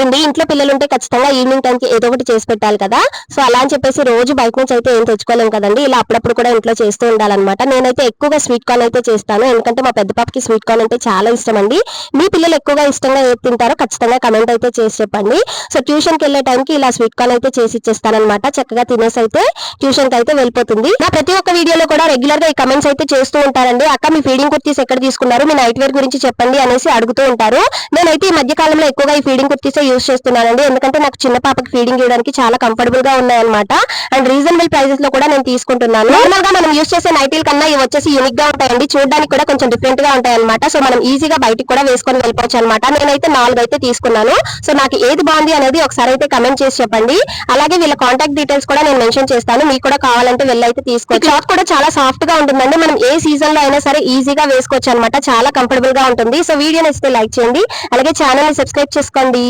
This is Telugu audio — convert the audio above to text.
అయింది. ఇంట్లో పిల్లలు ఉంటే ఖచ్చితంగా ఈవినింగ్ టైంకి ఏదో ఒకటి చేసి పెట్టాలి కదా. సో అలా అని చెప్పేసి రోజు బయట నుంచి అయితే ఏం తెచ్చుకోలేం కదండి. ఇలా అప్పుడప్పుడు కూడా ఇంట్లో చేస్తూ ఉండాలన్నమాట. నేనైతే ఎక్కువగా స్వీట్ కార్న్ అయితే చేస్తాను, ఎందుకంటే మా పెద్ద పాపకి స్వీట్ కార్న్ అంటే చాలా ఇష్టం అండి. మీ పిల్లలు ఎక్కువగా ఇష్టంగా ఏది తింటారో ఖచ్చితంగా కమెంట్ అయితే చేసి చెప్పండి. సో ట్యూషన్ కి వెళ్ళే టైంకి ఇలా స్వీట్ కార్న్ అయితే చేసి ఇచ్చేస్తానమాట. చక్కగా తినేసి అయితే ట్యూషన్ కి అయితే వెళ్ళిపోతుంది. నా ప్రతి ఒక్క వీడియోలో కూడా రెగ్యులర్ గా ఈ కమెంట్స్ అయితే చేస్తూ ఉంటారండి. అక్క మీ ఫీడింగ్ కుర్తీస్ ఎక్కడ తీసుకున్నారు, మీ నైట్ వేర్ గురించి చెప్పండి అనేసి అడుగుతూ ఉంటారు. నేనైతే ఈ మధ్య కాలంలో ఎక్కువగా ఈ ఫీడింగ్ కుర్తీస్ యూస్ చేస్తున్నానండి, ఎందుకంటే నాకు చిన్న పాపకి ఫీడింగ్ ఇవ్వడానికి చాలా కంఫర్టబుల్ గా ఉన్నాయన్నమాట. అండ్ రీజనబుల్ ప్రైసెస్ లో కూడా నేను తీసుకుంటున్నాను. నార్మల్ గా మనం యూస్ చేసే నైటీల కన్నా ఇవి వచ్చేసి యూనిక్ గా ఉంటాయండి, చూడడానికి కూడా కొంచెం డిఫరెంట్ గా ఉంటాయి అనమాట. సో మనం ఈజీగా బయటికి కూడా వేసుకొని వెళ్ళిపోవచ్చు అనమాట. నేనైతే 4 అయితే తీసుకున్నాను. సో నాకు ఏది బాగుంది అనేది ఒకసారి అయితే కమెంట్ చేసి చెప్పండి. అలాగే వీళ్ళ కాంటాక్ట్ డీటెయిల్స్ కూడా నేను మెన్షన్ చేస్తాను, మీకు కూడా కావాలంటే వెళ్ళి అయితే తీసుకోవచ్చు. క్లాత్ కూడా చాలా సాఫ్ట్ గా ఉంటుందండి, మనం ఏ సీజన్ లో అయినా సరే ఈజీగా వేసుకోవచ్చు అనమాట. చాలా కంఫర్టబుల్ గా ఉంటుంది. సో వీడియో నచ్చితే లైక్ చేయండి, అలాగే ఛానల్ ని సబ్స్క్రైబ్ చేసుకోండి.